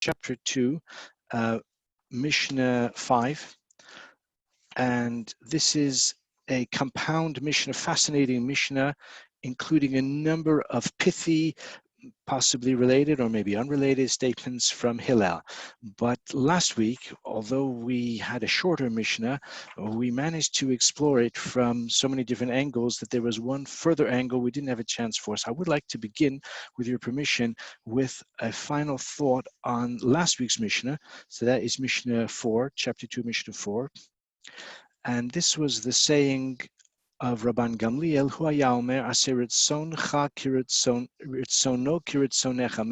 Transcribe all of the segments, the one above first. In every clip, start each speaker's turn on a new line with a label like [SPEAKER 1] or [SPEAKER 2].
[SPEAKER 1] chapter 2, Mishnah 5. And this is a compound Mishnah, fascinating Mishnah, including a number of pithy, possibly related or maybe unrelated statements from Hillel. But last week, although we had a shorter Mishnah, we managed to explore it from so many different angles that there was one further angle we didn't have a chance for. So I would like to begin, with your permission, with a final thought on last week's Mishnah. So that is Mishnah 4, chapter 2, Mishnah 4. And this was the saying of Rabban Gamliel, Hu haya omer aser ritzoncha kiritzono kiritzonecha.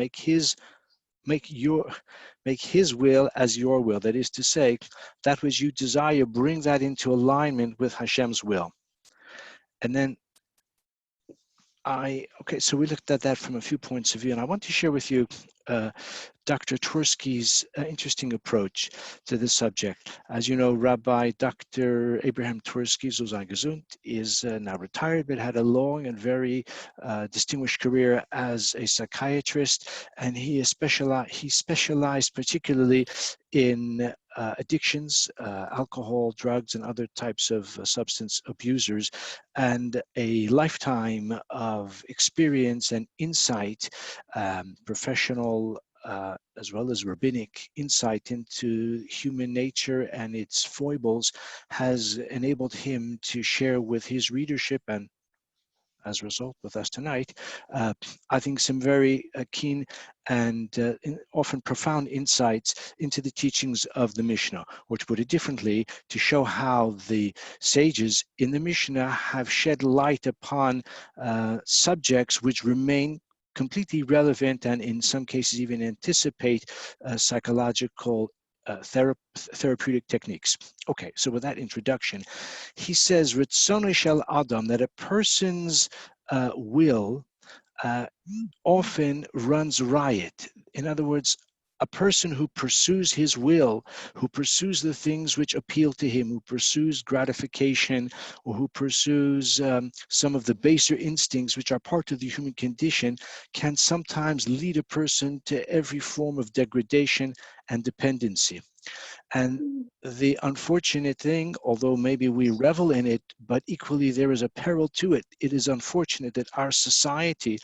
[SPEAKER 1] Make his will as your will. That is to say, that which you desire, bring that into alignment with Hashem's will. And then so we looked at that from a few points of view, and I want to share with you Dr. Twersky's interesting approach to this subject. As you know, Rabbi Dr. Abraham Twersky, Zuzan Gesund, is now retired, but had a long and very distinguished career as a psychiatrist, and he specialized particularly in addictions, alcohol, drugs, and other types of substance abusers, and a lifetime of experience and insight, professional as well as rabbinic insight into human nature and its foibles has enabled him to share with his readership, and as a result with us tonight, I think some very keen and often profound insights into the teachings of the Mishnah, or to put it differently, to show how the sages in the Mishnah have shed light upon subjects which remain completely relevant and in some cases even anticipate psychological therapeutic techniques. Okay, so with that introduction, he says, Ritzono shel Adam, that a person's will often runs riot. In other words, a person who pursues his will, who pursues the things which appeal to him, who pursues gratification, or who pursues some of the baser instincts which are part of the human condition, can sometimes lead a person to every form of degradation and dependency. And the unfortunate thing, although maybe we revel in it, but equally there is a peril to it. It is unfortunate that our society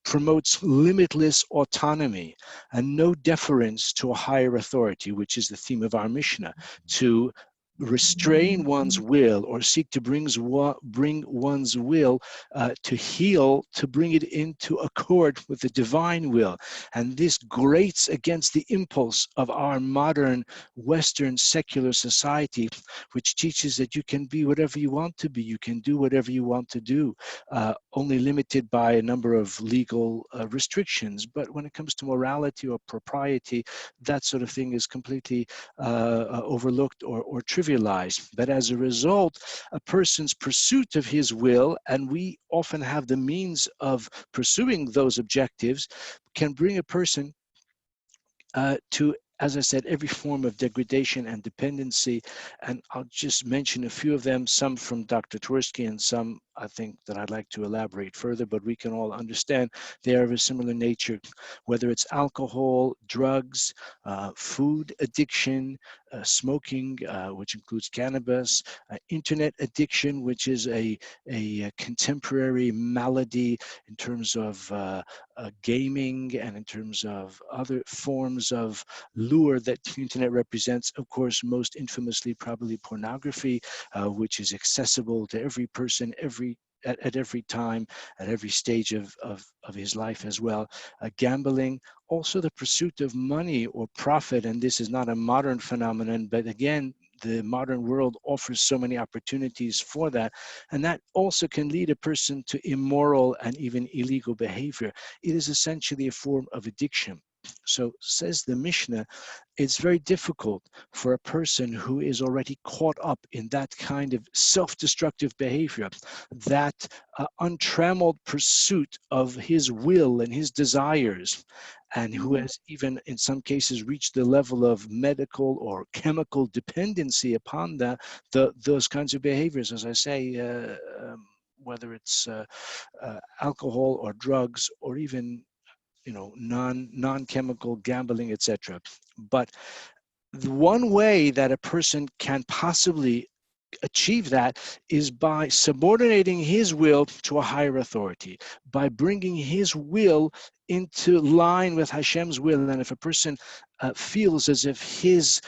[SPEAKER 1] promotes limitless autonomy and no deference to a higher authority, which is the theme of our Mishnah, to restrain one's will or seek to bring one's will to heal, to bring it into accord with the divine will. And this grates against the impulse of our modern Western secular society, which teaches that you can be whatever you want to be, you can do whatever you want to do, only limited by a number of legal restrictions. But when it comes to morality or propriety, that sort of thing is completely overlooked or trivialized. But as a result, a person's pursuit of his will, and we often have the means of pursuing those objectives, can bring a person to, as I said, every form of degradation and dependency. And I'll just mention a few of them, some from Dr. Twersky and some I think that I'd like to elaborate further, but we can all understand they are of a similar nature, whether it's alcohol, drugs, food addiction, smoking, which includes cannabis, internet addiction, which is a contemporary malady in terms of gaming and in terms of other forms of lure that the internet represents. Of course, most infamously, probably pornography, which is accessible to every person, at every time, at every stage of his life as well. Gambling, also the pursuit of money or profit, and this is not a modern phenomenon, but again, the modern world offers so many opportunities for that, and that also can lead a person to immoral and even illegal behavior. It is essentially a form of addiction. So says the Mishnah, it's very difficult for a person who is already caught up in that kind of self-destructive behavior, that untrammeled pursuit of his will and his desires, and who has even in some cases reached the level of medical or chemical dependency upon those kinds of behaviors, as I say, whether it's alcohol or drugs or even non-chemical gambling, etc. But the one way that a person can possibly achieve that is by subordinating his will to a higher authority, by bringing his will into line with Hashem's will. And if a person feels as if his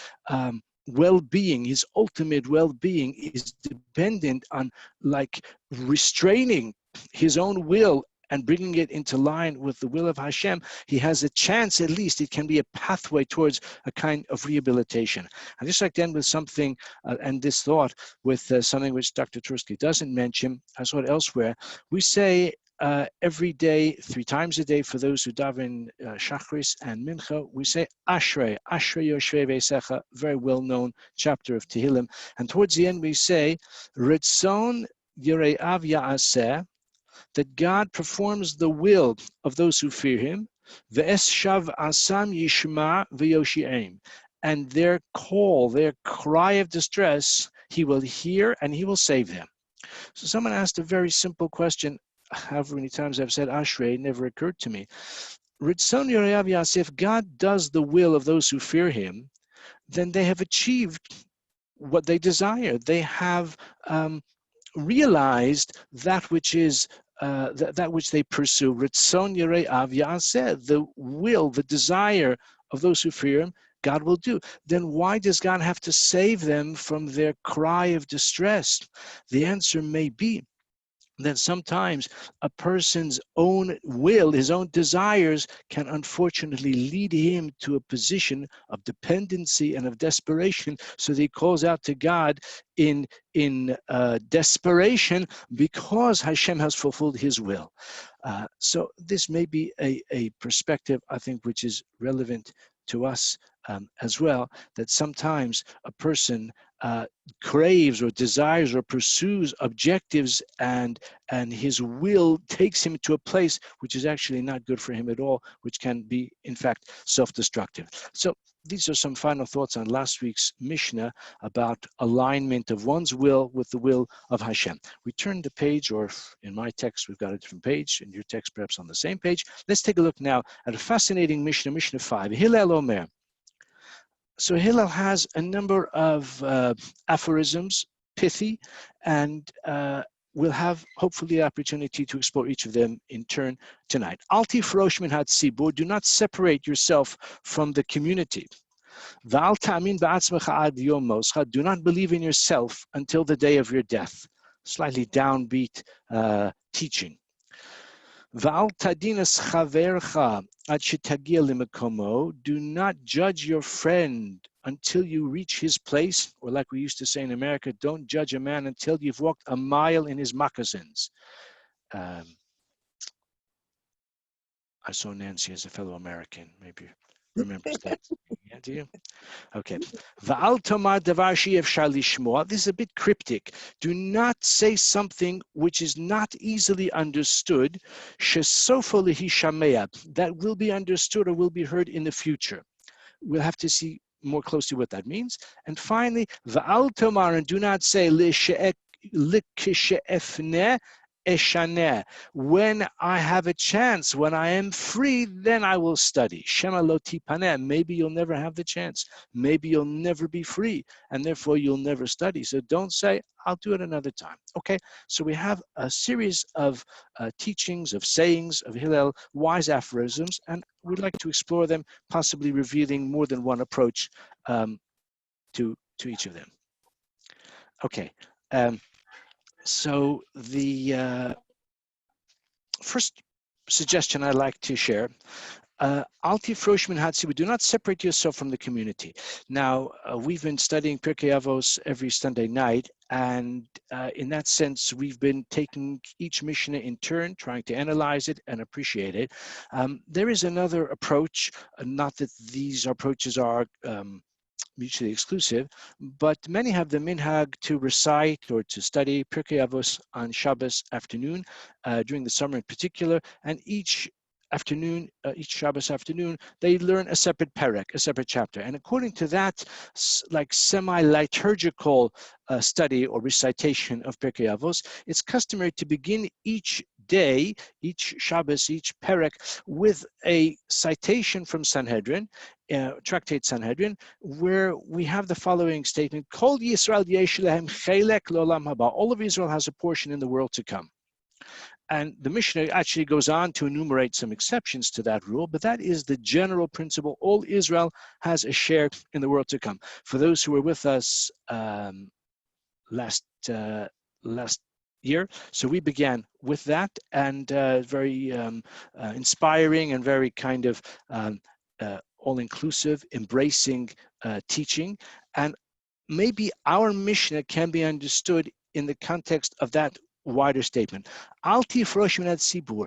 [SPEAKER 1] well-being, his ultimate well-being is dependent on like restraining his own will and bringing it into line with the will of Hashem, he has a chance, at least it can be a pathway towards a kind of rehabilitation. I'd just like to end with something, and this thought with something which Dr. Tursky doesn't mention. I saw it elsewhere. We say every day, 3 times a day, for those who daven Shachris and Mincha, we say Ashrei, Ashrei Yoshvei Veisecha, very well-known chapter of Tehillim. And towards the end we say, Ritzon Yire'av Ya'aseh, that God performs the will of those who fear him, Ve'es shav asam yishma v'yoshi'im, and their call, their cry of distress, he will hear and he will save them. So someone asked a very simple question. However many times I've said Ashrei, it never occurred to me. Ritzon Yoreav Yaseh, if God does the will of those who fear him, then they have achieved what they desire. They have realized that which is that which they pursue. Ritzon Yoreav Yaseh, the will, the desire of those who fear him, God will do. Then why does God have to save them from their cry of distress? The answer may be that sometimes a person's own will, his own desires, can unfortunately lead him to a position of dependency and of desperation. So that he calls out to God in desperation because Hashem has fulfilled his will. So this may be a perspective, I think, which is relevant to us as well, that sometimes a person craves or desires or pursues objectives and his will takes him to a place which is actually not good for him at all, which can be, in fact, self-destructive. So these are some final thoughts on last week's Mishnah about alignment of one's will with the will of Hashem. We turn the page, or in my text, we've got a different page, in your text, perhaps on the same page. Let's take a look now at a fascinating Mishnah, Mishnah 5. Hillel Omer. So Hillel has a number of aphorisms, pithy, and we'll have hopefully the opportunity to explore each of them in turn tonight. Altifrosh minhat sibur, do not separate yourself from the community. V'al ta'amin ba'atzmecha ad yom moscha, do not believe in yourself until the day of your death. Slightly downbeat teaching. V'al tadinas chavercha ad shetagia limakomo, do not judge your friend until you reach his place, or like we used to say in America, don't judge a man until you've walked a mile in his moccasins. I saw Nancy as a fellow American, maybe remembers that. Yeah, do you? Okay. V'al tomar davar she'efshar lishmoa. This is a bit cryptic. Do not say something which is not easily understood. Shesofo lehi shamea, that will be understood or will be heard in the future. We'll have to see more closely what that means. And finally, v'al tomar, and do not say likishe'efne eshaneh. When I have a chance, when I am free, then I will study. Shema lo tipaneh. Maybe you'll never have the chance. Maybe you'll never be free, and therefore you'll never study. So don't say, I'll do it another time. Okay, so we have a series of teachings, of sayings, of Hillel, wise aphorisms, and we'd like to explore them, possibly revealing more than one approach to each of them. Okay. So the first suggestion I'd like to share, Altifrosh minhat sibur, do not separate yourself from the community. Now, we've been studying Pirkei Avot every Sunday night, and in that sense, we've been taking each Mishnah in turn, trying to analyze it and appreciate it. There is another approach, not that these approaches are mutually exclusive, but many have the minhag to recite or to study Pirkei Avot on Shabbos afternoon, during the summer in particular, and each afternoon, each Shabbos afternoon, they learn a separate perek, a separate chapter. And according to that, like semi-liturgical study or recitation of Pirkei Avot, it's customary to begin each day, each Shabbos, each Perek, with a citation from Sanhedrin, Tractate Sanhedrin, where we have the following statement: Kol Yisrael yesh lehem chelek lo'olam haba. All of Israel has a portion in the world to come. And the Mishnah actually goes on to enumerate some exceptions to that rule, but that is the general principle. All Israel has a share in the world to come. For those who were with us last year, so we began with that, and very inspiring and very kind of all-inclusive, embracing teaching. And maybe our Mishnah can be understood in the context of that wider statement. Altifrosh sibur.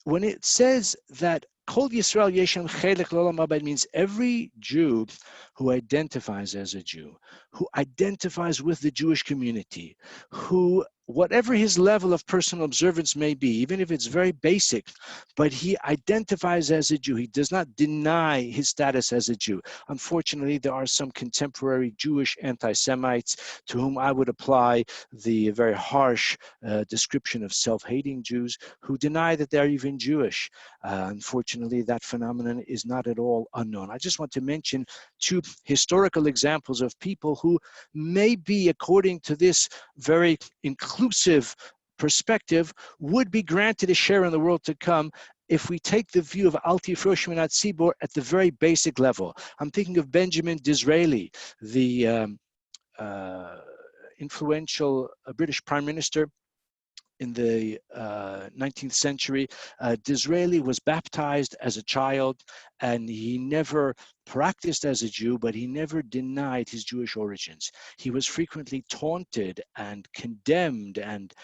[SPEAKER 1] When it says that Kol Yisrael Yeshem Chelek L'Olam Haba, it means every Jew who identifies as a Jew, who identifies with the Jewish community, who, whatever his level of personal observance may be, even if it's very basic, but he identifies as a Jew. He does not deny his status as a Jew. Unfortunately, there are some contemporary Jewish anti-Semites to whom I would apply the very harsh description of self-hating Jews who deny that they're even Jewish. Unfortunately, that phenomenon is not at all unknown. I just want to mention two historical examples of people who may be, according to this very inclusive perspective, would be granted a share in the world to come if we take the view of Altifrosh sibur at the very basic level. I'm thinking of Benjamin Disraeli, the influential British Prime Minister in the 19th century. Disraeli was baptized as a child, and he never practiced as a Jew, but he never denied his Jewish origins. He was frequently taunted and condemned and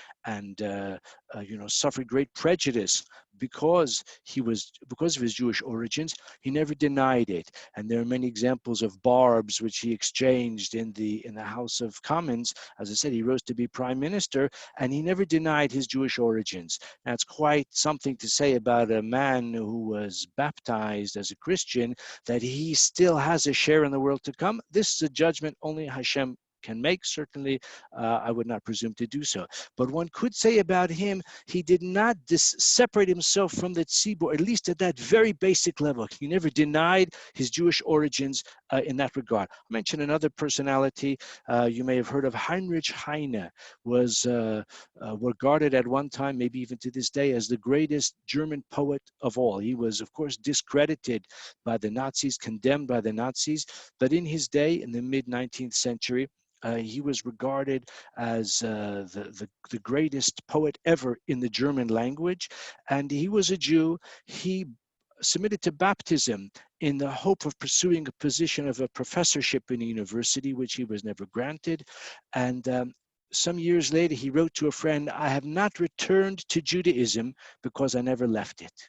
[SPEAKER 1] suffered great prejudice because of his Jewish origins. He never denied it, and there are many examples of barbs which he exchanged in the House of Commons. As I said, he rose to be prime minister, and he never denied his Jewish origins. That's quite something to say about a man who was baptized as a Christian, that he still has a share in the world to come. This is a judgment only Hashem can make. Certainly, I would not presume to do so. But one could say about him, he did not separate himself from the sibur, at least at that very basic level. He never denied his Jewish origins in that regard. I'll mention another personality. You may have heard of Heinrich Heine, was regarded at one time, maybe even to this day, as the greatest German poet of all. He was, of course, discredited by the Nazis, condemned by the Nazis, but in his day, in the mid-19th century, he was regarded as the greatest poet ever in the German language, and he was a Jew. He submitted to baptism in the hope of pursuing a position of a professorship in a university, which he was never granted. And some years later, he wrote to a friend, "I have not returned to Judaism because I never left it,"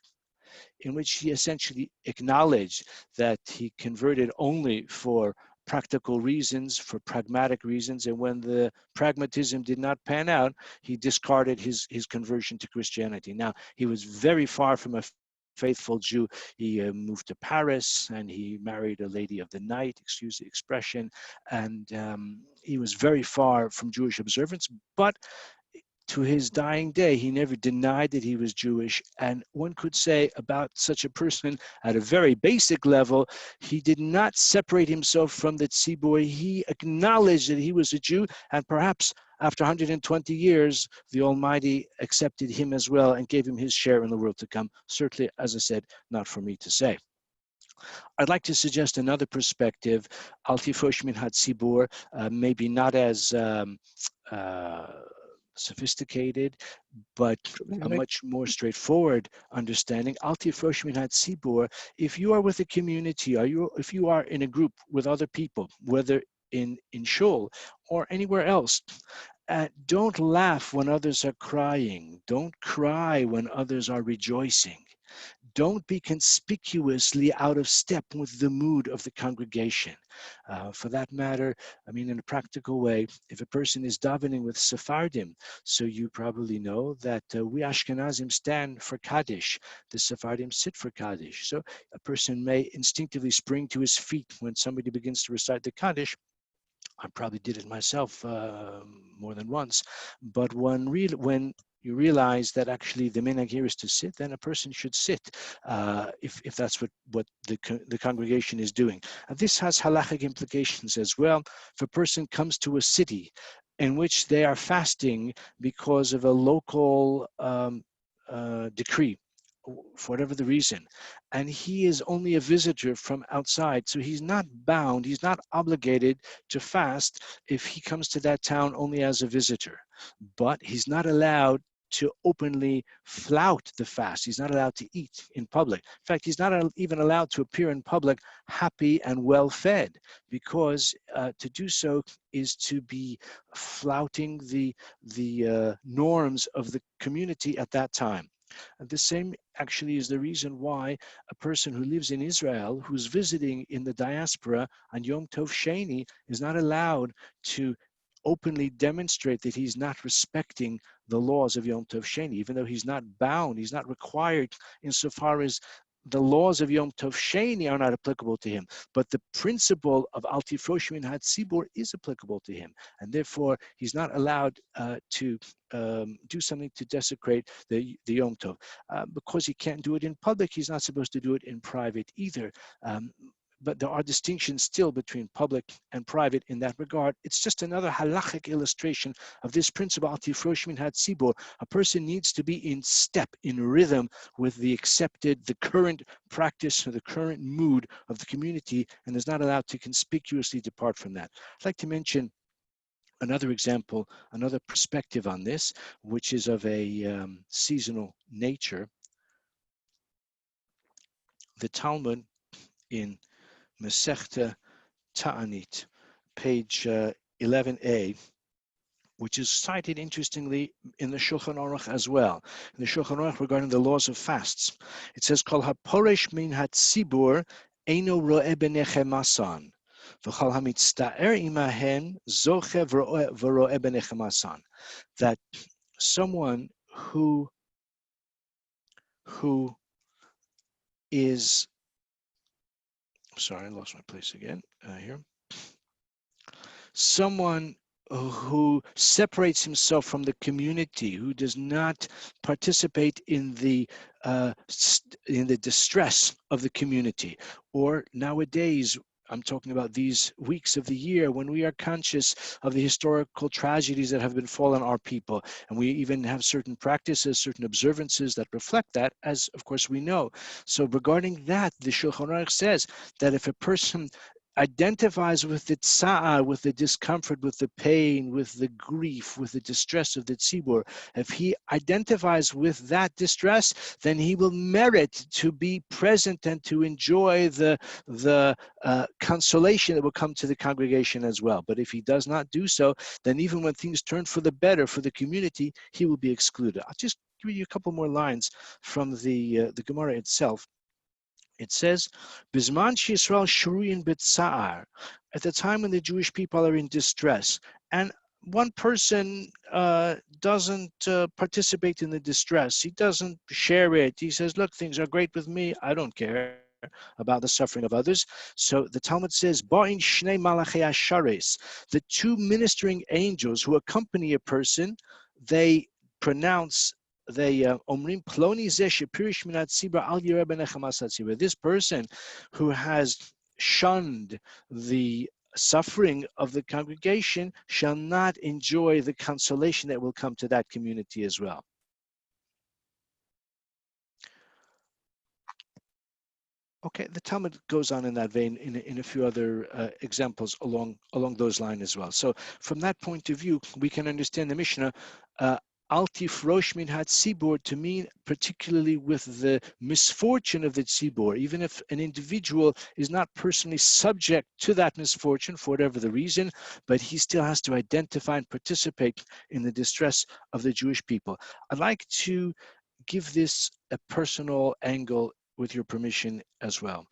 [SPEAKER 1] in which he essentially acknowledged that he converted only for practical reasons, for pragmatic reasons, and when the pragmatism did not pan out, he discarded his conversion to Christianity. Now, he was very far from a faithful Jew. He moved to Paris, and he married a lady of the night, excuse the expression, and he was very far from Jewish observance, but to his dying day, he never denied that he was Jewish. And one could say about such a person, at a very basic level, he did not separate himself from the sibur. He acknowledged that he was a Jew, and perhaps after 120 years, the Almighty accepted him as well and gave him his share in the world to come. Certainly, as I said, not for me to say. I'd like to suggest another perspective, Altifrosh minhat sibur, maybe not as sophisticated, but a much more straightforward understanding. Altifrosh minhat sibur. If you are with a community, if you are in a group with other people, whether in shul or anywhere else, don't laugh when others are crying. Don't cry when others are rejoicing. Don't be conspicuously out of step with the mood of the congregation. For that matter, I mean, in a practical way, if a person is davening with Sephardim, so you probably know that we Ashkenazim stand for Kaddish. The Sephardim sit for Kaddish. So a person may instinctively spring to his feet when somebody begins to recite the Kaddish. I probably did it myself more than once. But when you realize that actually the minhag here is to sit, then a person should sit if that's what the congregation is doing. And this has halachic implications as well. If a person comes to a city in which they are fasting because of a local decree, for whatever the reason, and he is only a visitor from outside, so he's not bound, he's not obligated to fast if he comes to that town only as a visitor. But he's not allowed to openly flout the fast. He's not allowed to eat in public. In fact, he's not even allowed to appear in public happy and well fed, because to do so is to be flouting the norms of the community at that time. And the same actually is the reason why a person who lives in Israel, who's visiting in the diaspora on Yom Tov Sheni, is not allowed to openly demonstrate that he's not respecting the laws of Yom Tov Sheni, even though he's not bound, he's not required insofar as the laws of Yom Tov Sheni are not applicable to him, but the principle of Altifrosh minhat sibur is applicable to him, and therefore he's not allowed to do something to desecrate the Yom Tov. Because he can't do it in public, he's not supposed to do it in private either. But there are distinctions still between public and private in that regard. It's just another halachic illustration of this principle, Altifrosh minhat sibur. A person needs to be in step, in rhythm with the accepted, the current practice or the current mood of the community, and is not allowed to conspicuously depart from that. I'd like to mention another example, another perspective on this, which is of a seasonal nature. The Talmud in Masechta Ta'anit, page 11a, which is cited interestingly in the Shulchan Aruch as well. In the Shulchan Aruch regarding the laws of fasts, it says, "Kol haporesh minhat sibur eino ro'eh b'nechem masan, v'chol hamitzta'er imahen zoche v'ro'eh b'nechem masan." That someone who is, sorry, I lost my place again here. Someone who separates himself from the community, who does not participate in the distress of the community, or nowadays, I'm talking about these weeks of the year when we are conscious of the historical tragedies that have befallen our people. And we even have certain practices, certain observances that reflect that, as of course we know. So regarding that, the Shulchan Aruch says that if a person identifies with the tsa'ah, with the discomfort, with the pain, with the grief, with the distress of the tzibur, if he identifies with that distress, then he will merit to be present and to enjoy the consolation that will come to the congregation as well. But if he does not do so, then even when things turn for the better for the community, he will be excluded. I'll just give you a couple more lines from the Gemara itself. It says, "Bizman Yisrael shruyin b'tza'ar," at the time when the Jewish people are in distress, and one person doesn't participate in the distress. He doesn't share it. He says, "Look, things are great with me. I don't care about the suffering of others." So the Talmud says, "Ba'in shnei malachei ashares," the two ministering angels who accompany a person, they pronounce, they omrim ploni zeh shepirish minat sibur al yireh b'nechem asad sibur. This person who has shunned the suffering of the congregation shall not enjoy the consolation that will come to that community as well. Okay, the Talmud goes on in that vein in a few other examples along those lines as well. So from that point of view, we can understand the Mishnah, Altifrosh minhat sibur, to mean particularly with the misfortune of the tzibur, even if an individual is not personally subject to that misfortune for whatever the reason, but he still has to identify and participate in the distress of the Jewish people. I'd like to give this a personal angle with your permission as well.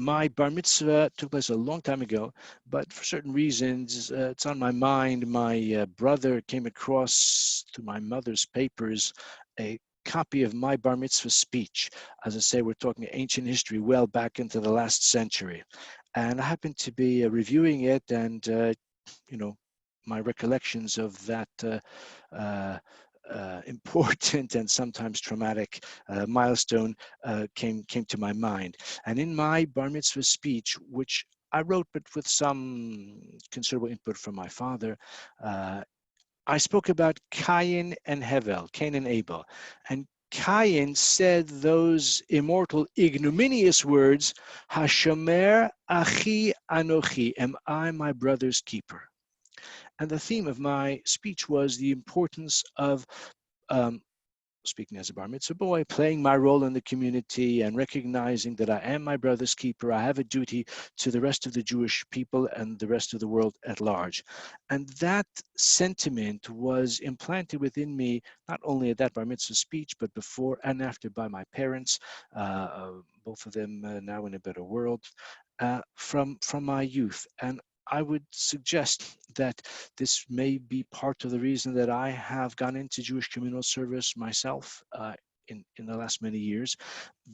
[SPEAKER 1] My bar mitzvah took place a long time ago, but for certain reasons, it's on my mind. My brother came across, through my mother's papers, a copy of my bar mitzvah speech. As I say, we're talking ancient history, well back into the last century. And I happened to be reviewing it, and my recollections of that important and sometimes traumatic milestone came to my mind. And in my bar mitzvah speech, which I wrote, but with some considerable input from my father, I spoke about Cain and Hevel, Cain and Abel. And Cain said those immortal, ignominious words, Hashomer achi anochi, am I my brother's keeper? And the theme of my speech was the importance of speaking as a bar mitzvah boy, playing my role in the community and recognizing that I am my brother's keeper. I have a duty to the rest of the Jewish people and the rest of the world at large. And that sentiment was implanted within me, not only at that bar mitzvah speech, but before and after by my parents, both of them now in a better world, from my youth. And I would suggest that this may be part of the reason that I have gone into Jewish communal service myself in the last many years.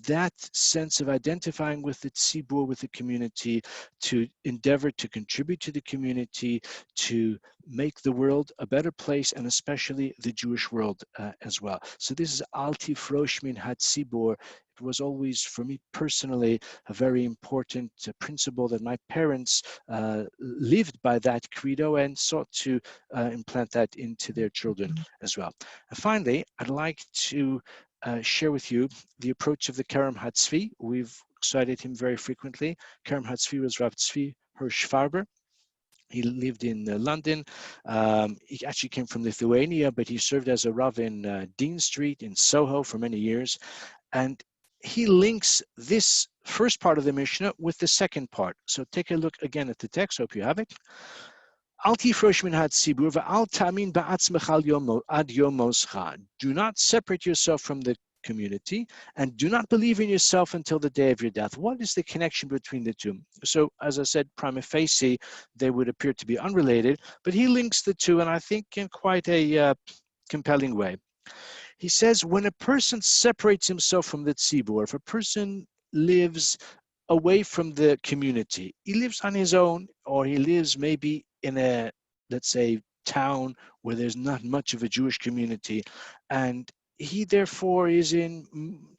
[SPEAKER 1] That sense of identifying with the sibur, with the community, to endeavor to contribute to the community, to make the world a better place, and especially the Jewish world as well. So this is Altifrosh minhat sibur. It was always, for me personally, a very important principle that my parents lived by that credo and sought to implant that into their children as well. And finally, I'd like to share with you the approach of the Kerem Hatzvi. We've cited him very frequently. Kerem Hatzvi was Rav Tzvi Hirsch Farber. He lived in London. He actually came from Lithuania, but he served as a Rav in Dean Street in Soho for many years. And he links this first part of the Mishnah with the second part. So take a look again at the text. Hope you have it. Altifrosh minhat sibur va'al tamin ba'atzmech ad yom moscha. Do not separate yourself from the community, and do not believe in yourself until the day of your death. What is the connection between the two? So, as I said, prima facie, they would appear to be unrelated, but he links the two, and I think in quite a compelling way. He says, when a person separates himself from the sibur, if a person lives away from the community, he lives on his own, or he lives maybe in a, let's say, town where there's not much of a Jewish community, and he therefore is in,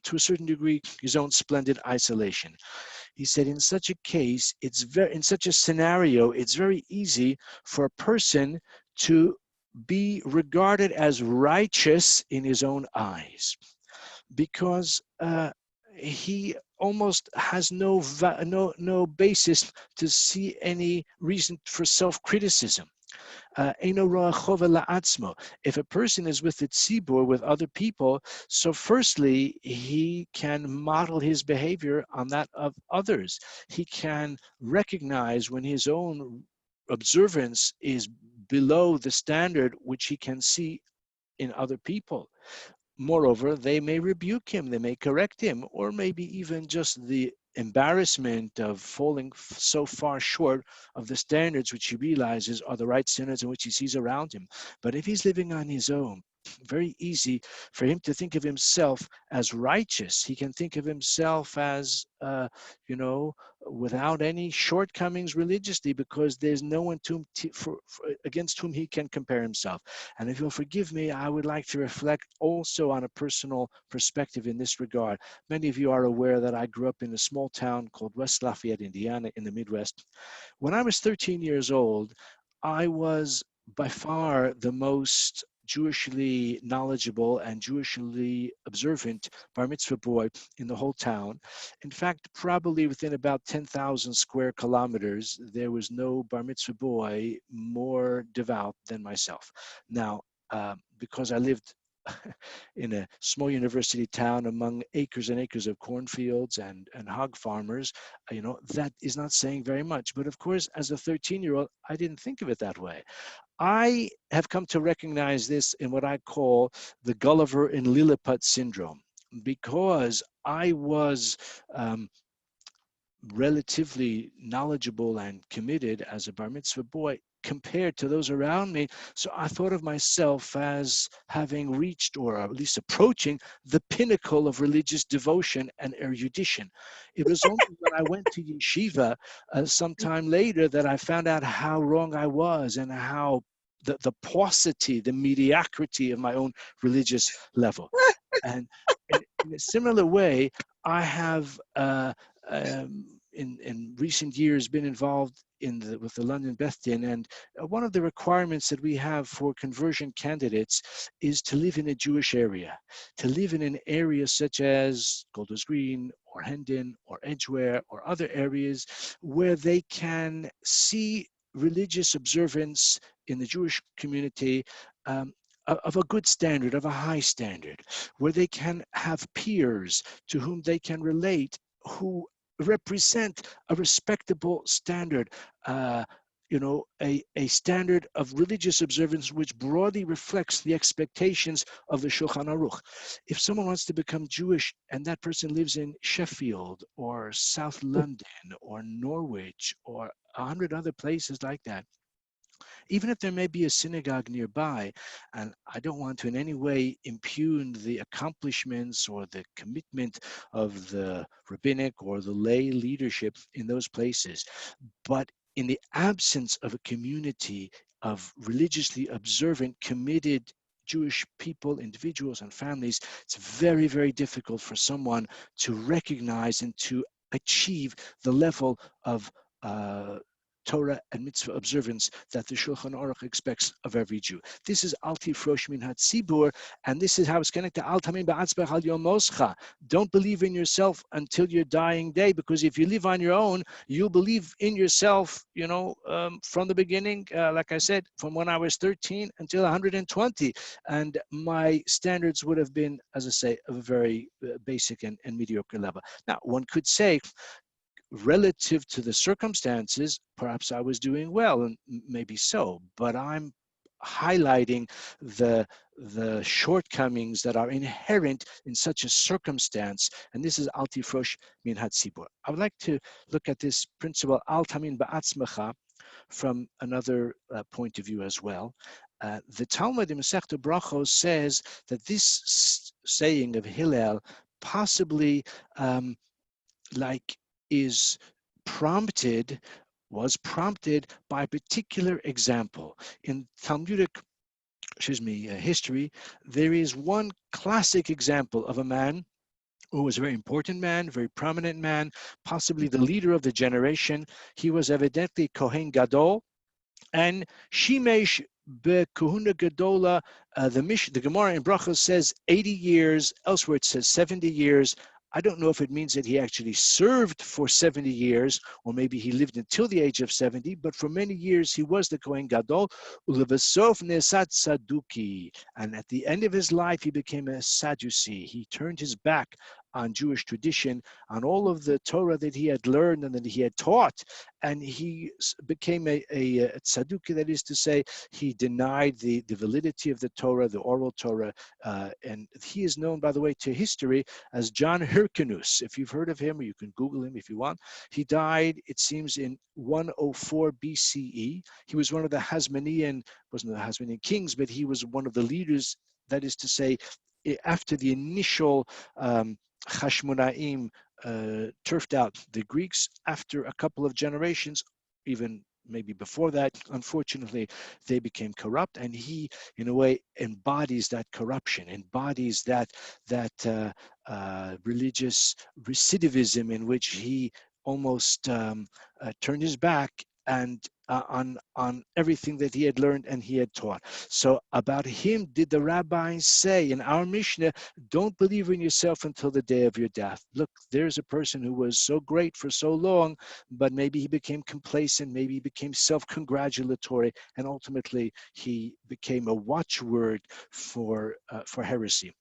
[SPEAKER 1] to a certain degree, his own splendid isolation. He said, in such a case, in such a scenario, it's very easy for a person to be regarded as righteous in his own eyes, because he almost has no basis to see any reason for self-criticism. If a person is with the tzibur, with other people, so firstly, he can model his behavior on that of others. He can recognize when his own observance is below the standard which he can see in other people. Moreover, they may rebuke him, they may correct him, or maybe even just the embarrassment of falling so far short of the standards which he realizes are the right standards in which he sees around him. But if he's living on his own, very easy for him to think of himself as righteous. He can think of himself as, without any shortcomings religiously, because there's no one against whom he can compare himself. And if you'll forgive me, I would like to reflect also on a personal perspective in this regard. Many of you are aware that I grew up in a small town called West Lafayette, Indiana, in the Midwest. When I was 13 years old, I was by far the most Jewishly knowledgeable and Jewishly observant bar mitzvah boy in the whole town. In fact, probably within about 10,000 square kilometers, there was no bar mitzvah boy more devout than myself. Now, because I lived in a small university town among acres and acres of cornfields and hog farmers, that is not saying very much. But of course, as a 13-year-old, I didn't think of it that way. I have come to recognize this in what I call the Gulliver and Lilliput syndrome, because I was relatively knowledgeable and committed as a bar mitzvah boy compared to those around me. So I thought of myself as having reached, or at least approaching, the pinnacle of religious devotion and erudition. It was only when I went to yeshiva sometime later that I found out how wrong I was and how the paucity, the mediocrity of my own religious level. And in a similar way, I have in recent years been involved with the London Beth Din, and one of the requirements that we have for conversion candidates is to live in a Jewish area, to live in an area such as Golders Green or Hendon or Edgware or other areas where they can see religious observance in the Jewish community of a good standard, of a high standard, where they can have peers to whom they can relate who represent a respectable standard, a standard of religious observance which broadly reflects the expectations of the Shulchan Aruch. If someone wants to become Jewish and that person lives in Sheffield or South London or Norwich or 100 other places like that, even if there may be a synagogue nearby, and I don't want to in any way impugn the accomplishments or the commitment of the rabbinic or the lay leadership in those places, but in the absence of a community of religiously observant, committed Jewish people, individuals, and families, it's very, very difficult for someone to recognize and to achieve the level of Torah and mitzvah observance that the Shulchan Aruch expects of every Jew. This is Altifrosh minhat sibur, and this is how it's connected to Al Tamin ba'atzbech al yom moscha. Don't believe in yourself until your dying day, because if you live on your own, you'll believe in yourself, from the beginning, like I said, from when I was 13 until 120. And my standards would have been, as I say, of a very basic and mediocre level. Now, one could say, relative to the circumstances, perhaps I was doing well, and maybe so, but I'm highlighting the shortcomings that are inherent in such a circumstance, and this is Altifrosh minhat sibur. I would like to look at this principle, Al Tamin ba'atzmecha, from another point of view as well. The Talmud in Masechta Brachos says that this saying of Hillel possibly was prompted by a particular example. In Talmudic history, there is one classic example of a man who was a very important man, very prominent man, possibly the leader of the generation. He was evidently Kohen Gadol, and Shimesh Bekuhuna Gadola, the Gemara in Brachos says 80 years, elsewhere it says 70 years. I don't know if it means that he actually served for 70 years, or maybe he lived until the age of 70, but for many years he was the Kohen Gadol, Ulevasof Nesat Saduki, and at the end of his life he became a Sadducee. He turned his back on Jewish tradition, on all of the Torah that he had learned and that he had taught, and he became a tzadduki, that is to say, he denied the validity of the Torah, the oral Torah, and he is known, by the way, to history as John Hyrcanus. If you've heard of him, or you can Google him if you want. He died, it seems, in 104 BCE. He was one of the wasn't the Hasmonean kings, but he was one of the leaders, that is to say, after the initial Hashmonaim turfed out the Greeks, after a couple of generations, even maybe before that, unfortunately, they became corrupt, and he, in a way, embodies that corruption, embodies that religious recidivism in which he almost turned his back and on everything that he had learned and he had taught. So about him did the rabbis say in our Mishnah, don't believe in yourself until the day of your death. Look, there's a person who was so great for so long, but maybe he became complacent, maybe he became self-congratulatory, and ultimately he became a watchword for heresy.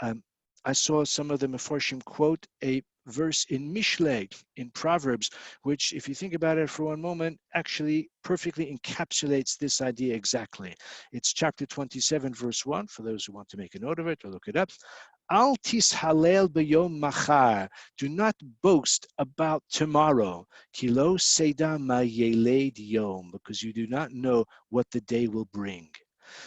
[SPEAKER 1] I saw some of the Mefarshim quote a verse in Mishlei, in Proverbs, which, if you think about it for one moment, actually perfectly encapsulates this idea exactly. It's chapter 27, verse 1, for those who want to make a note of it or look it up. Al tishalel b'yom machar. Do not boast about tomorrow. Kilo seda ma yeled yom, because you do not know what the day will bring.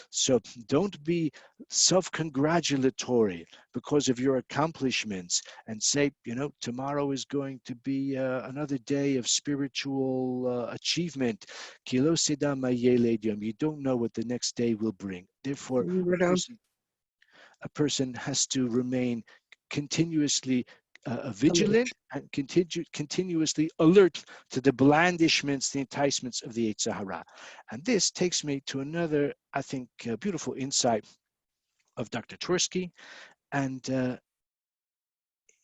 [SPEAKER 1] So don't be self-congratulatory because of your accomplishments and say, tomorrow is going to be another day of spiritual achievement. You don't know what the next day will bring. Therefore, a person has to remain continuously vigilant and continuously alert to the blandishments, the enticements of the Yetzer Hara. And this takes me to another, I think, beautiful insight of Dr. Tversky. And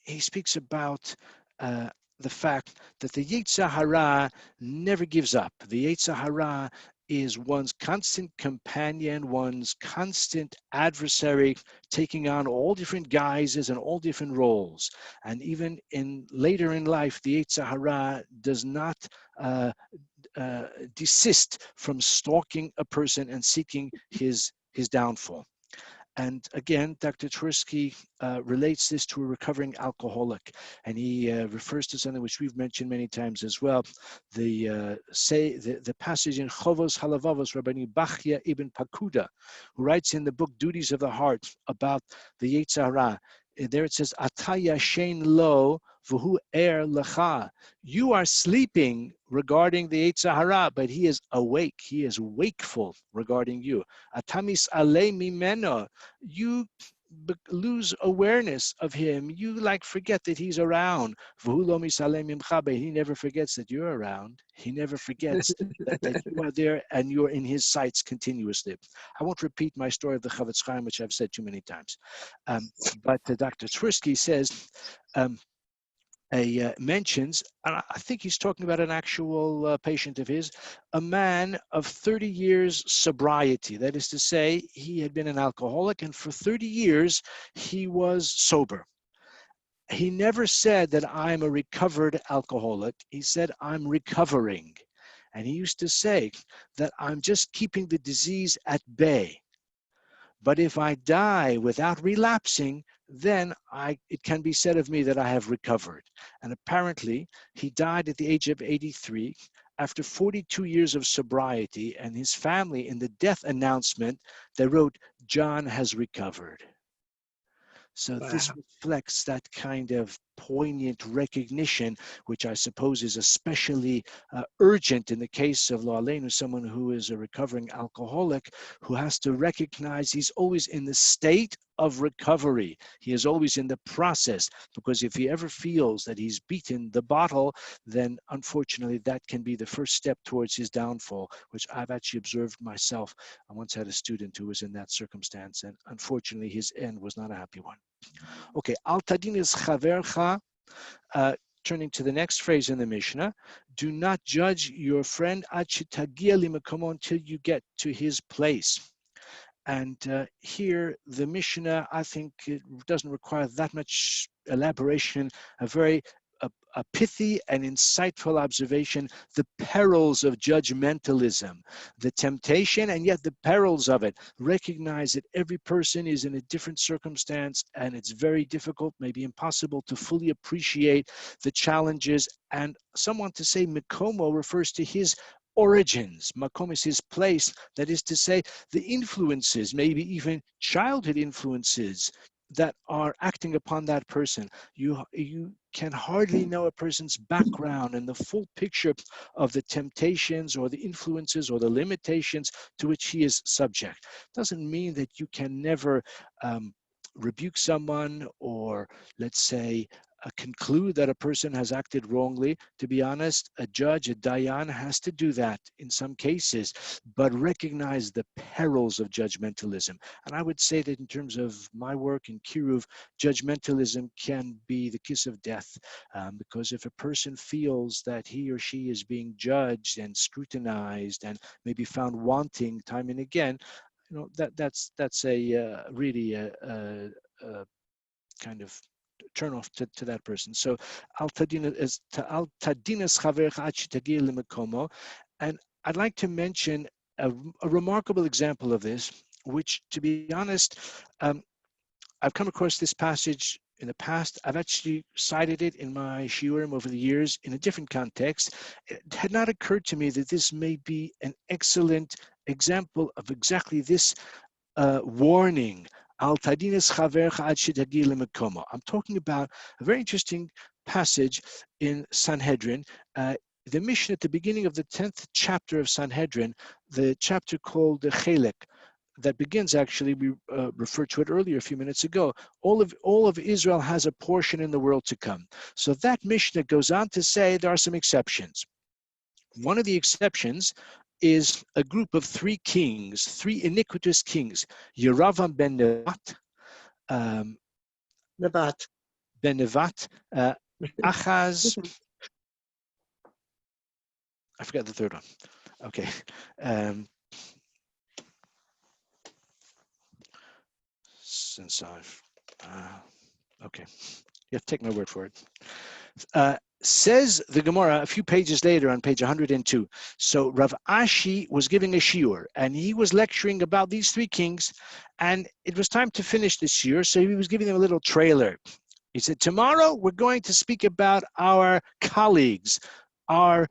[SPEAKER 1] he speaks about the fact that the Yetzer Hara never gives up. The Yetzer Hara is one's constant companion, one's constant adversary, taking on all different guises and all different roles. And even later in life, the Yetzer Hara does not desist from stalking a person and seeking his downfall. And again, Dr. Tversky relates this to a recovering alcoholic, and he refers to something which we've mentioned many times as well. The passage in Chovos Halavavos, Rabbi Bachya ibn Pakuda, who writes in the book Duties of the Heart about the Yetzer Hara. There it says, "Ata yashen lo v'hu er lecha." You are sleeping regarding the Yetzer Hara, but he is awake. He is wakeful regarding you. Atamis ale mimeno. You lose awareness of him. You forget that he's around. V'hu lo misale mimcha, but he never forgets that you're around. He never forgets that you are there and you're in his sights continuously. I won't repeat my story of the KHabit Shrine, which I've said too many times. But Dr. Tversky says, mentions, and I think he's talking about an actual patient of his, a man of 30 years sobriety. That is to say, he had been an alcoholic, and for 30 years, he was sober. He never said that I'm a recovered alcoholic. He said, I'm recovering. And he used to say that I'm just keeping the disease at bay. But if I die without relapsing, then it can be said of me that I have recovered. And apparently, he died at the age of 83 after 42 years of sobriety, and his family, in the death announcement, they wrote, "John has recovered." So
[SPEAKER 2] Wow.
[SPEAKER 1] this reflects that kind of poignant recognition, which I suppose is especially urgent in the case of Lo Aleinu, someone who is a recovering alcoholic, who has to recognize he's always in the state of recovery. He is always in the process, because if he ever feels that he's beaten the bottle, then unfortunately that can be the first step towards his downfall, which I've actually observed myself. I once had a student who was in that circumstance, and unfortunately his end was not a happy one. Okay, al tadin is chavercha. Turning to the next phrase in the Mishnah, do not judge your friend until you get to his place. And here, the Mishnah, I think it doesn't require that much elaboration, a pithy and insightful observation, the perils of judgmentalism, the temptation and yet the perils of it. Recognize that every person is in a different circumstance, and it's very difficult, maybe impossible, to fully appreciate the challenges. And someone to say Mikomo refers to his origins. Makom is his place. That is to say, the influences, maybe even childhood influences, that are acting upon that person. You can hardly know a person's background and the full picture of the temptations or the influences or the limitations to which he is subject. Doesn't mean that you can never rebuke someone, or let's say conclude that a person has acted wrongly. To be honest, a judge, a dayan, has to do that in some cases, but recognize the perils of judgmentalism. And I would say that in terms of my work in Kiruv, judgmentalism can be the kiss of death, because if a person feels that he or she is being judged and scrutinized and maybe found wanting time and again, that's a really a kind of turn off to that person. So al tadinas chavercha ad shetagir lemekomo. And I'd like to mention a remarkable example of this, which, to be honest, I've come across this passage in the past. I've actually cited it in my shiurim over the years in a different context. It had not occurred to me that this may be an excellent example of exactly this warning. Al tadinas chavercha ad shitagi lemekomo. I'm talking about a very interesting passage in Sanhedrin. The Mishnah at the beginning of the 10th chapter of Sanhedrin, the chapter called the Chelek, that begins, actually, we referred to it earlier a few minutes ago. All of Israel has a portion in the world to come. So that Mishnah goes on to say there are some exceptions. One of the exceptions is a group of three kings, three iniquitous kings: Yeravam ben Nevat,
[SPEAKER 2] Nevat.
[SPEAKER 1] ben Nevat, Achaz. I forgot the third one. Okay. Since I've okay, you have to take my word for it. Says the Gemara a few pages later on page 102. So Rav Ashi was giving a shiur, and he was lecturing about these three kings, and it was time to finish the shiur, so he was giving them a little trailer. He said, tomorrow we're going to speak about our colleagues, our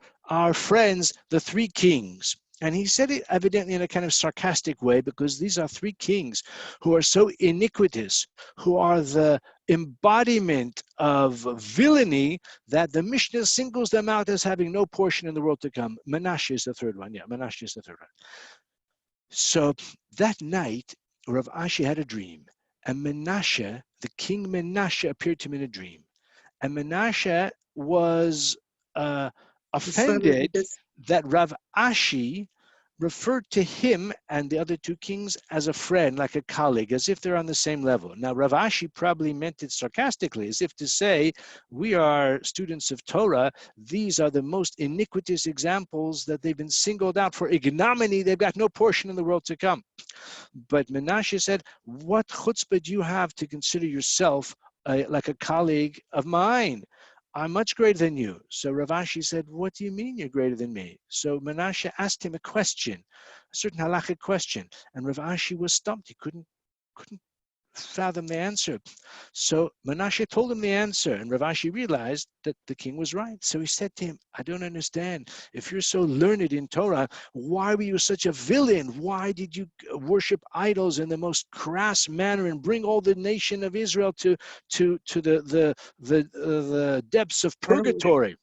[SPEAKER 1] friends, the three kings. And he said it evidently in a kind of sarcastic way, because these are three kings who are so iniquitous, who are the embodiment of villainy, that the Mishnah singles them out as having no portion in the world to come. Menasha is the third one. Yeah, Menasha is the third one. So that night, Rav Ashi had a dream, and Menasha, the king Menasha, appeared to him in a dream. And Menasha was offended that Rav Ashi referred to him and the other two kings as a friend, like a colleague, as if they're on the same level. Now, Rav Ashi probably meant it sarcastically, as if to say, we are students of Torah. These are the most iniquitous examples that they've been singled out for ignominy. They've got no portion in the world to come. But Menashe said, what chutzpah do you have to consider yourself like a colleague of mine? I'm much greater than you. So Rav Ashi said, what do you mean you're greater than me? So Menashe asked him a question, a certain halachic question, and Rav Ashi was stumped. He couldn't fathom the answer. So Menashe told him the answer, and Rav Ashi realized that the king was right. So he said to him, I don't understand. If you're so learned in Torah, why were you such a villain? Why did you worship idols in the most crass manner and bring all the nation of Israel to the depths of purgatory?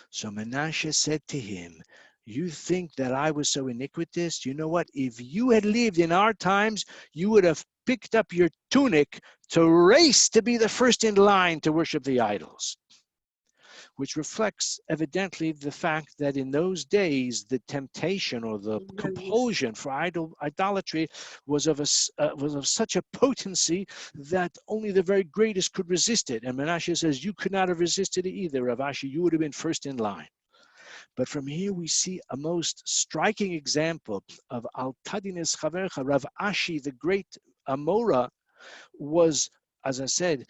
[SPEAKER 1] So Menashe said to him, you think that I was so iniquitous? You know what? If you had lived in our times, you would have picked up your tunic to race to be the first in line to worship the idols. Which reflects evidently the fact that in those days, the temptation or the compulsion for idolatry was of such a potency that only the very greatest could resist it. And Menashe says, you could not have resisted it either, Rav Ashi. You would have been first in line. But from here we see a most striking example of Al Tadines Chavercha. Rav Ashi, the great Amora, was, as I said,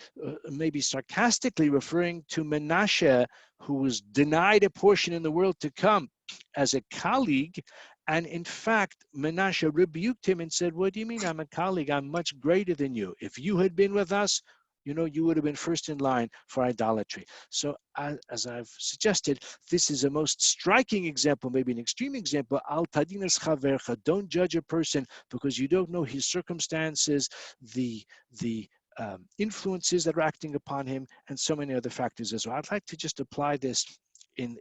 [SPEAKER 1] maybe sarcastically referring to Menashe, who was denied a portion in the world to come, as a colleague. And in fact, Menashe rebuked him and said, what do you mean I'm a colleague? I'm much greater than you. If you had been with us, you would have been first in line for idolatry. So as I've suggested, this is a most striking example, maybe an extreme example. Al tadinas chavercha. Don't judge a person because you don't know his circumstances, the influences that are acting upon him, and so many other factors as well. I'd like to just apply this in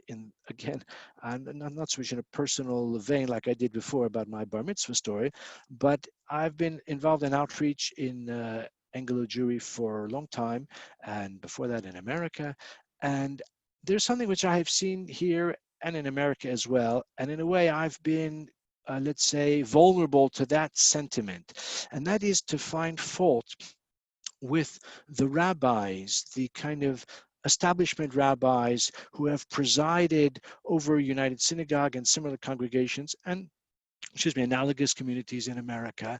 [SPEAKER 1] again, I'm not so much in a personal vein like I did before about my bar mitzvah story, but I've been involved in outreach in Anglo Jewry for a long time, and before that in America. And there's something which I have seen here and in America as well. And in a way, I've been, let's say, vulnerable to that sentiment. And that is to find fault with the rabbis, the kind of establishment rabbis who have presided over United Synagogue and similar congregations and, analogous communities in America,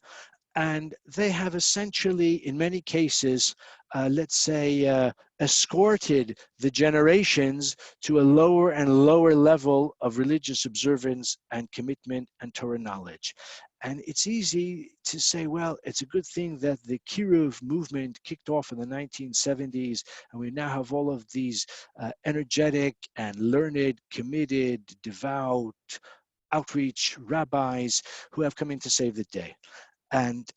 [SPEAKER 1] And they have essentially, in many cases, let's say, escorted the generations to a lower and lower level of religious observance and commitment and Torah knowledge. And it's easy to say, well, it's a good thing that the Kiruv movement kicked off in the 1970s, and we now have all of these energetic and learned, committed, devout, outreach rabbis who have come in to save the day. And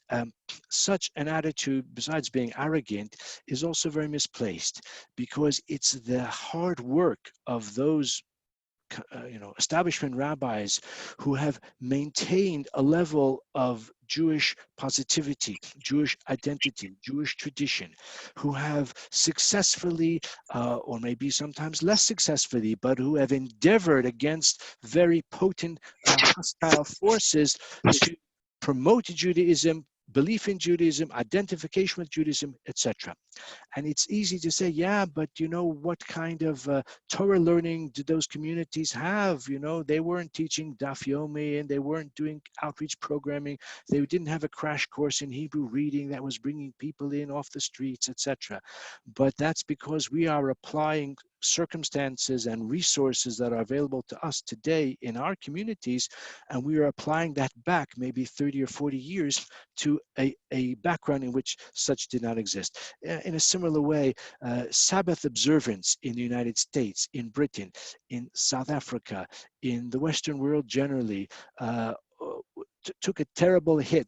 [SPEAKER 1] such an attitude, besides being arrogant, is also very misplaced, because it's the hard work of those establishment rabbis who have maintained a level of Jewish positivity, Jewish identity, Jewish tradition, who have successfully, or maybe sometimes less successfully, but who have endeavored against very potent hostile forces to promote Judaism, belief in Judaism, identification with Judaism, etc. And it's easy to say, yeah, but what kind of Torah learning did those communities have? They weren't teaching Daf Yomi, and they weren't doing outreach programming. They didn't have a crash course in Hebrew reading that was bringing people in off the streets, etc. But that's because we are applying circumstances and resources that are available to us today in our communities, and we are applying that back maybe 30 or 40 years to a background in which such did not exist. In a similar way, Sabbath observance in the United States, in Britain, in South Africa, in the Western world generally, took a terrible hit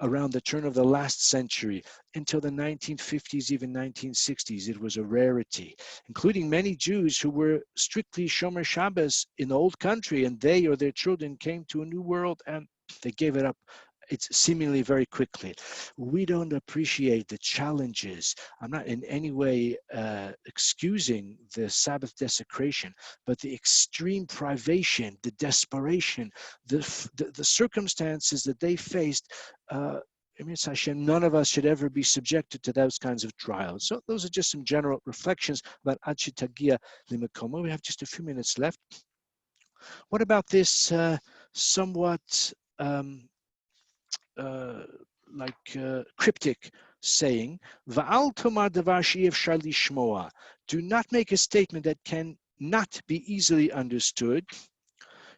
[SPEAKER 1] around the turn of the last century. Until the 1950s, even 1960s, it was a rarity, including many Jews who were strictly Shomer Shabbos in the old country, and they or their children came to a new world and they gave it up. It's seemingly very quickly. We don't appreciate the challenges. I'm not in any way excusing the Sabbath desecration, but the extreme privation, the desperation, the circumstances that they faced. Hashem, none of us should ever be subjected to those kinds of trials. So those are just some general reflections about Ad Shetagia Limakomo. We have just a few minutes left. What about this somewhat cryptic saying, Va'al tomar davar she'efshar lishmoa. Do not make a statement that can not be easily understood.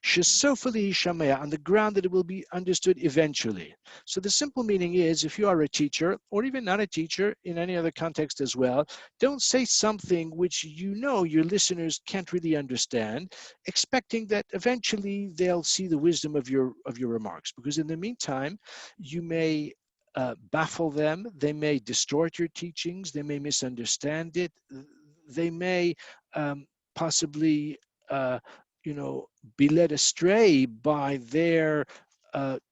[SPEAKER 1] Shesofali shamea, on the ground that it will be understood eventually. So the simple meaning is, if you are a teacher, or even not a teacher in any other context as well, don't say something which your listeners can't really understand, expecting that eventually they'll see the wisdom of your remarks. Because in the meantime, you may baffle them, they may distort your teachings, they may misunderstand it, they may possibly be led astray by their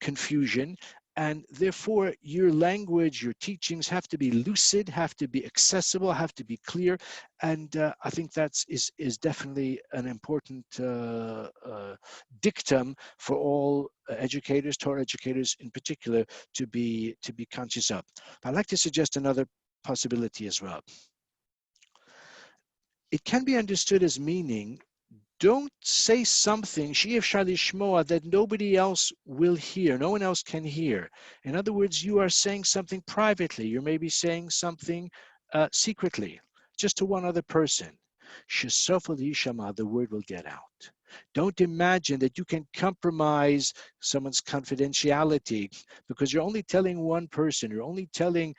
[SPEAKER 1] confusion. And therefore, your language, your teachings have to be lucid, have to be accessible, have to be clear. And I think that is definitely an important dictum for all educators, Torah educators in particular, to be conscious of. I'd like to suggest another possibility as well. It can be understood as meaning, don't say something that nobody else will hear, no one else can hear. In other words, you are saying something privately. You're maybe saying something secretly, just to one other person. The word will get out. Don't imagine that you can compromise someone's confidentiality because you're only telling one person. You're only telling,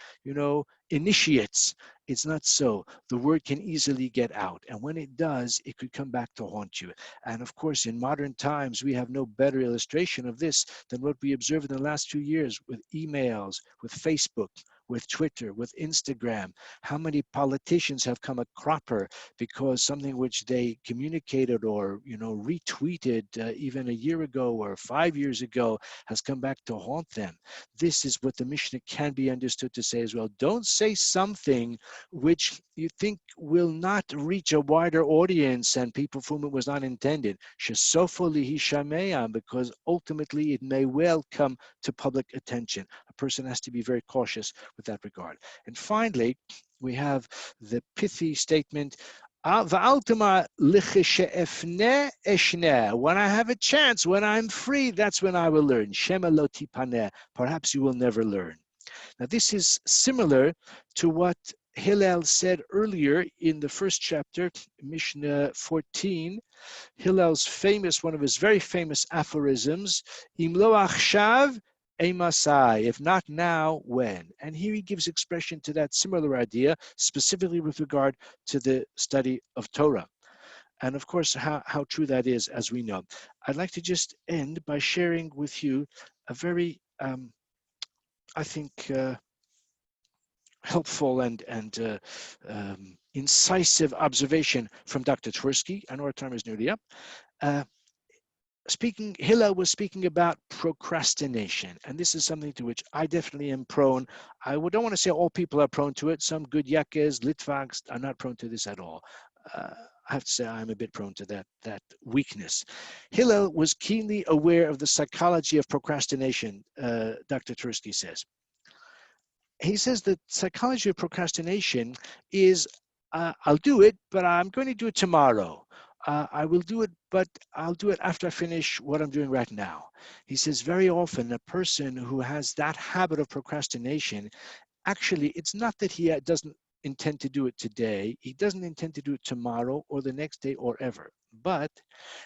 [SPEAKER 1] initiates. It's not so. The word can easily get out. And when it does, it could come back to haunt you. And of course, in modern times, we have no better illustration of this than what we observed in the last few years with emails, with Facebook, with Twitter, with Instagram. How many politicians have come a cropper because something which they communicated or retweeted even a year ago or 5 years ago has come back to haunt them. This is what the Mishnah can be understood to say as well. Don't say something which you think will not reach a wider audience and people for whom it was not intended. Because ultimately it may well come to public attention. A person has to be very cautious with that regard. And finally, we have the pithy statement, When I have a chance, when I'm free, that's when I will learn. Shema lo tipaneh. Perhaps you will never learn. Now, this is similar to what Hillel said earlier in the first chapter, Mishnah 14. Hillel's famous, one of his very famous aphorisms, Im lo achshav, emasai. If not now, when? And here he gives expression to that similar idea, specifically with regard to the study of Torah. And of course, how true that is, as we know. I'd like to just end by sharing with you a very, I think, helpful and incisive observation from Dr. Twersky. I know our time is nearly up. Hillel was speaking about procrastination, and this is something to which I definitely am prone. I don't want to say all people are prone to it. Some good yakkes, litvaks are not prone to this at all. I have to say I'm a bit prone to that weakness. Hillel was keenly aware of the psychology of procrastination, Dr. Twersky says. He says that psychology of procrastination is, I'll do it, but I'm going to do it tomorrow. I will do it, but I'll do it after I finish what I'm doing right now. He says very often a person who has that habit of procrastination, actually, it's not that he doesn't intend to do it today. He doesn't intend to do it tomorrow or the next day or ever. But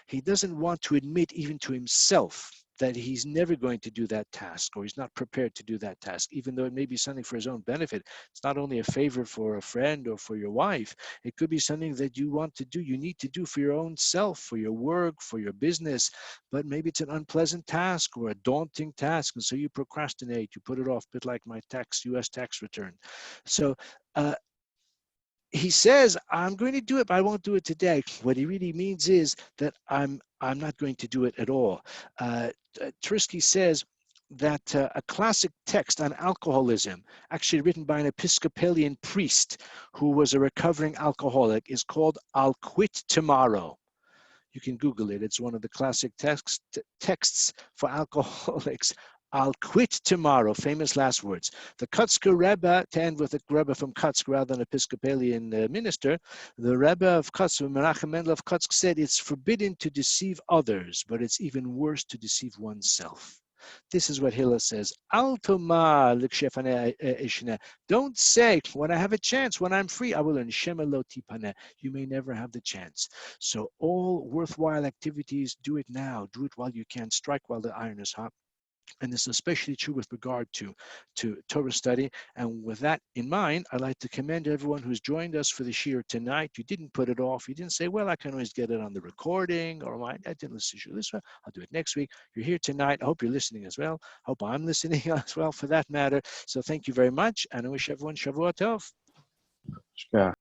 [SPEAKER 1] he doesn't want to admit even to himself that he's never going to do that task, or he's not prepared to do that task, even though it may be something for his own benefit. It's not only a favor for a friend or for your wife. It could be something that you want to do, you need to do for your own self, for your work, for your business, but maybe it's an unpleasant task or a daunting task, and so you procrastinate, you put it off, a bit like my U.S. tax return. So he says, I'm going to do it, but I won't do it today. What he really means is that I'm not going to do it at all. Twersky says that a classic text on alcoholism, actually written by an Episcopalian priest who was a recovering alcoholic, is called I'll Quit Tomorrow. You can Google it. It's one of the classic texts for alcoholics. I'll quit tomorrow, famous last words. The Kotzker Rebbe, to end with a Rebbe from Kotzk rather than Episcopalian minister, the Rebbe of Kotzk, Menachem Mendel of Kotzk, said it's forbidden to deceive others, but it's even worse to deceive oneself. This is what Hillel says. Don't say, when I have a chance, when I'm free, I will learn. Shema lo tipaneh. You may never have the chance. So all worthwhile activities, do it now. Do it while you can. Strike while the iron is hot. And this is especially true with regard to Torah study. And with that in mind, I'd like to commend everyone who's joined us for the shiur tonight. You didn't put it off. You didn't say, well, I can always get it on the recording, or I didn't listen to this one. I'll do it next week. You're here tonight. I hope you're listening as well. I hope I'm listening as well, for that matter. So thank you very much. And I wish everyone Shavua Tov.